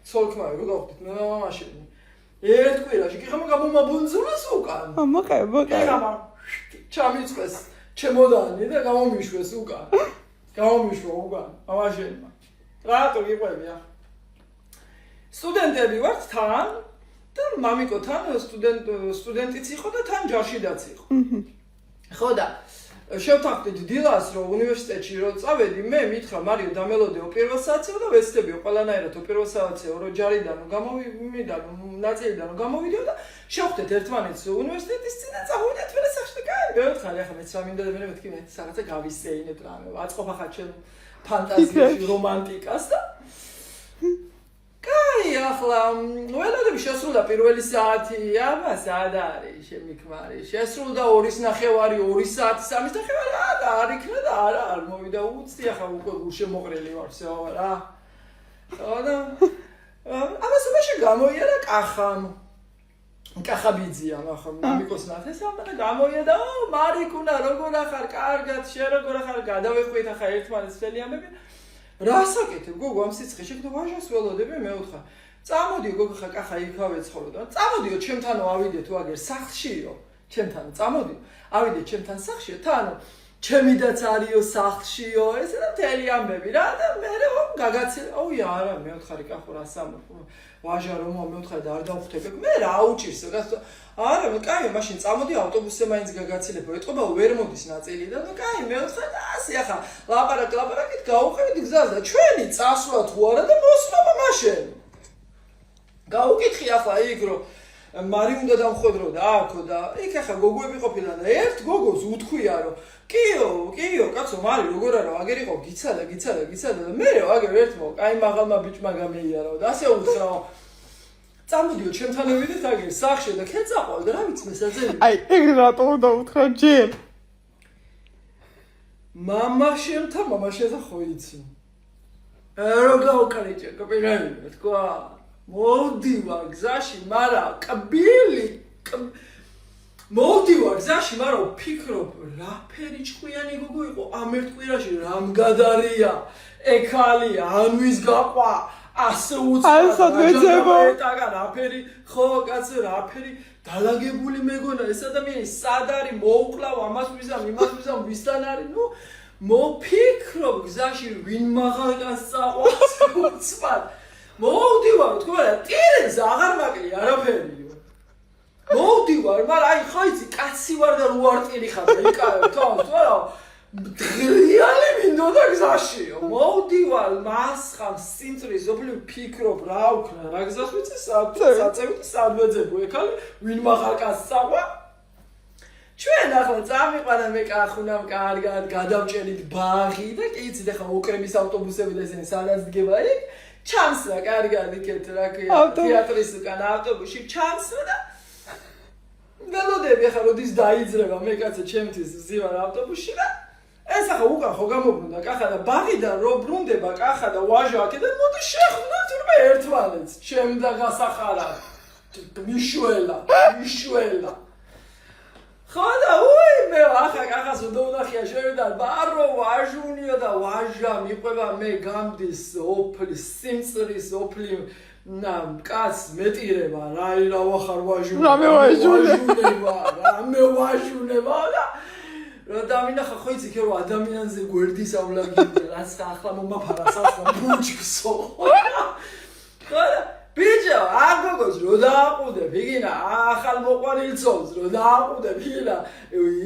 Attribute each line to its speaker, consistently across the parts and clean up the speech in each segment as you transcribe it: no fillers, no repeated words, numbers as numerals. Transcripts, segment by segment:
Speaker 1: ცოლქმარი რო გავხდით მე მამაშენი ერთ კვირაში კი ხომ გამომაბუნძულეს უკან ხამა ჩამიწეს ჩემოდანი და გამომიშვეს უკან მამაშენმა რატო გიყვებია სტუდენტები ვართ თან და მამიკოთან სტუდენტიც იყო და თან ჯარშიდაც იყო ხო და შევთანხმდით დილას რომ უნივერსიტეტში რო წავედი მე მითხრა მარიო დამელოდეო პირველ საათსეო და ვეცდებიო ყველანაირად პირველ საათსეო რომ ჯარიდან გამოვიდა ნაწილიდან გამოვიდეო და შევხვდეთ ერთმანეთს უნივერსიტეტის წინ და წავიდეთ მე სახში კაი მე ვთხარი ახლა მეც რამინდა და მე მეთქი მე რაღაცა გავისეინებ რამე აწყობ ახლა ჩემ ფანტაზიაში რომანტიკას და კაი ახლა ველოდები შესრულდა პირველი საათი აბა სად არის შემიქმარი შესრულდა 2:30 2 საათი 3:30 და არ იქნა და არა არ მოვიდა უცდი ახლა უკვე გულშემოყრილი ვარ всё რა და ამას უბაში გამოიარა კახაბიძია ახლა მამიკოს ნათეს და გამოია და მარიკუნა როგორ ახარ კარგად შენ როგორ ახარ გადავეხვით ახლა ერთმანეთს მთელი ამბები რასაკეთებ გოგო ამ სიცხეში და ვაჟას ველოდები მე ვთხარ წამოდიო გოგო ხა კახა იქავე ცხოვრობდა წამოდიო ჩემთანო ავიდე თუ აგერ სახლშიო ჩემთან წამოდიო ავიდე ჩემთან სახლშიო თანო ჩემი დაც არისო სახლშიო ესე და მთელი ამბები რა და მე გაგაცე აუი არა მე ვთხარი კახო რა სამო ვაჟა რომ მე ვთხარი და არ დავხვდები მე რა აუჭირსო არა მე კაი მაშინ წამოდი ავტობუსზე მაინც გაგაცილებო ეტყობა ვერ მოდის ნაწილი და კაი მე ვთხარი ასე ახლა ლაპარაკით გავუყევით გზას და ჩვენი წასვლა თუ არა და მოსვლა მაშინ გავუკითხი ახლა იქ რომ მარი უნდა დამხვედრო და აქო და იქ ახლა გოგოები ყოფილა და ერთ გოგოს უთქვია რომ კიო კაცო მარი როგორ არა აგერ იყო გიცადა და მე აგერ ერთმა კაი მაღალმა ბიჭმა გამეიარო და ასე უთხრა წამოდიო ჩემთან მივიდეთ აგერ სახში და ქეცაყვალ და რა ვიცი მესაძენი
Speaker 2: აი ეგრე რატო უნდა უთხრა ჯერ
Speaker 1: მამაშენთან ხო იცი რო გავუკარიჭე კოპირაინი თქვა მოვდივარ გზაში მარა კბილი მოვდივარ გზაში მარა ვფიქრობ რაფერი ჭკვიანი გოგო იყო ამ ერთ კვირაში რამ გადარია ეკალია ანვის გაყვა ასე უცბად ეტაგა რაფერი ხო კაცო რაფერი დალაგებული მეგონა ეს ადამიანი სად არის მოუკლავ ამას ვიზამ ვისთან არის ნუ მოფიქრობ გზაში ვინ მაღალკანს წაყვას უცბად მოვდივარ თქვა ტირენს აღარ მაკლი არაფერიო მოვდივარ მაგრამ აი ხო იცი კაცი ვარ და რუარტილი ხარ იკავებ თავს თუ არა დღრიალი მინდოდა გზაშიო მოვდივარ მასხამ სიმწრის ოფლივ ფიქრობ რა ვქნა რა გზას ვიცი საწევით სადვეძებო ეკალი ვინ მაღალკანს წავა ჩვენ ახლა წამიყვანა მე კახუნამ კარგად გადავჭერით ბაღი და კი იცით ახლა უკრემის ავტობუსები და ესენი სადაც დგება იქ ჩამსრა კარგად იქეთ რა ქვია თეატრის უკან ავტობუსში ჩამსრა და ველოდები ახლა როდის დაიძრება მე კაცო ჩემთვის ზივარ ავტობუსში და ეს ახლა უკან ხო გამობრუნდა კახა და ბაღიდან რო ბრუნდება კახა და ვაჟა აქედან მოდი შეხვდეთ თურმე ერთმანეთს ჩემ და გასახარა მიშველა ხო და უი მე ახლა კახას უდონახია შევიდა ბარო ვაჟუნიო და ვაჟა მიყვება მე გამდის ოფლის სიმწრის ოფლი კაც მეტირება რა ვახარ ვაჟუნება რამე ვაჟუნება და რა დამინახა ხო იცი რომ ადამიანზე გვერდის ავლაგია რაც ახლა მომაფარას ახლა ბუჩქსო ხო ბიჭო აგოგოს რო დააყუდე ბიგინა ახალ მოყვანილცოლს რო დააყუდე ბიგინა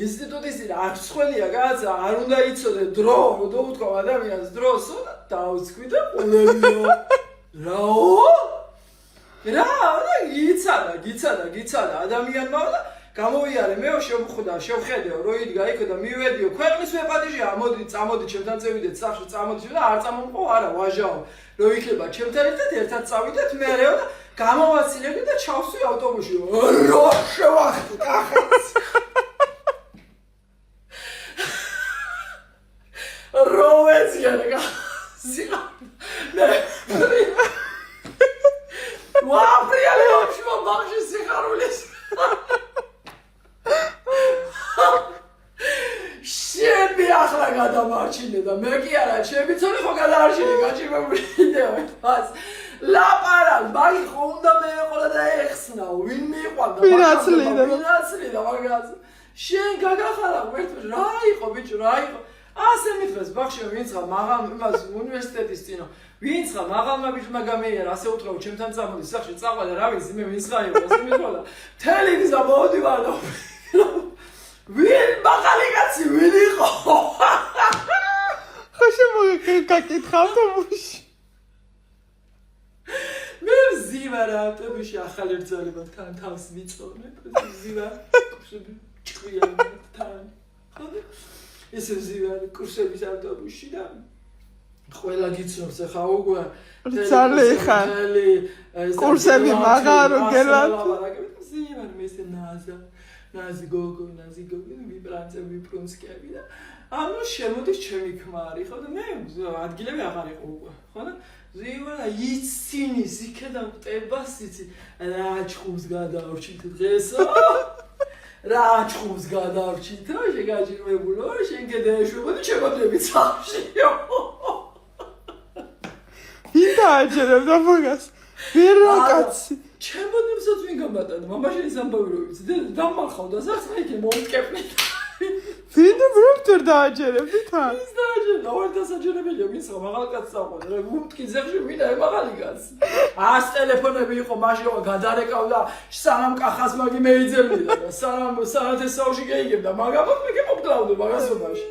Speaker 1: ინსტიტუტის არ სხვენია კაცო არ უნდა იცოდე დრო რო დაუთქვა ადამიანს დროს და დაუცქვი და ყველებიო რა გიცადა ადამიანმა და გამოვიარე მეო შევხედეო რო იდგა იქ და მივედიო ქვეყნის ვეპატიჟია წამოდი ჩემთან წევიდეთ სახში წამოდი და არ წამომყო არა ვაჟაო რო იქნება ჩემთან ერთად წავიდეთ მერეო და გამოვაცილები და ჩავსვი ავტობუსში რო შევახტი კახეთს რო ეციანა ვაფრიალე ოჩმა ბაღში სიხარულის შენ მე ახლა გადამარ გადაარჩინე და მე კი არა, ჩემი ცოლი ხო გადაარჩინე, გაჭიმებიდეო. მას ლაპარაკ, მაგი ხო უნდა მეეყოლა და ეხსნაო, ვინ მიიყვანდა? ვინაცლიდა მაგას. შენ გაგახარა ვერტ რა იყო ბიჭო, რა იყო? ასე მithves ბახშე ვინცღა მაღალ იმას უნივერსიტეტის წინო ვინცღა მაღალმა ბიჭმა გამეიერა ასე უთხრა ჩემთან წამოდი სახში წაყვა და რა ვიცი მე ვინცღა იყო ასე მithvala თელი გზა მოვდივარ და ვინ მაღალი კაცი ვინ იყო
Speaker 2: ხო შემოგეკითხა ავტობუსში
Speaker 1: მე ვზივარ ავტობუსში ახალი ბრძოლებად თან თავს ვიწოვნებ ვზივარ ჭკვიანი თან ხოდა ესე ვზივარ კურსების ავტობუსში და ყველა გიცნობს ახლა უკვე
Speaker 2: ძალიან ხარ კურსები მაგარო გელათ
Speaker 1: ვზივარ მე ესე ნაზი გოგო ვიბრანცე ვიფრუნსკები და ანუ შემოდის ჩემი ქმარი ხო და მე ადგილები აღარ იყო უკვე ხო და ვზივარ და იცინი იქედან მტებას იცი რა ჭხუს გადავრჩით დღესო რა ჭხუს გადავრჩით რა შეგაჭირებულო შენ გადაეშვებოდი შემოდები ცახშიო
Speaker 2: იდააჯერებდა მაგას ვერ რა კაცი
Speaker 1: ჩემოდემსაც ვინ გამატანდა მამაშენის ამბავი რო ვიცი და დამარხავდა სახს აი მომტკეპნი
Speaker 2: ვინ ვერ დააჯერებდი თან
Speaker 1: ის დააჯერდა ორ დასაჯერებელია ვინც მაღალ კაცს აყვანდა რა ვუმტკი ზეხში ვინ აი მაღალი კაცი ას ტელეფონები იყო მაშინ გადარეკავდა სანამ კახას მაგი მეიძებდა და სანამ სანათესაუში გეიგებდა მაგაბოთ მე გემოგკლავდი მაგასობაში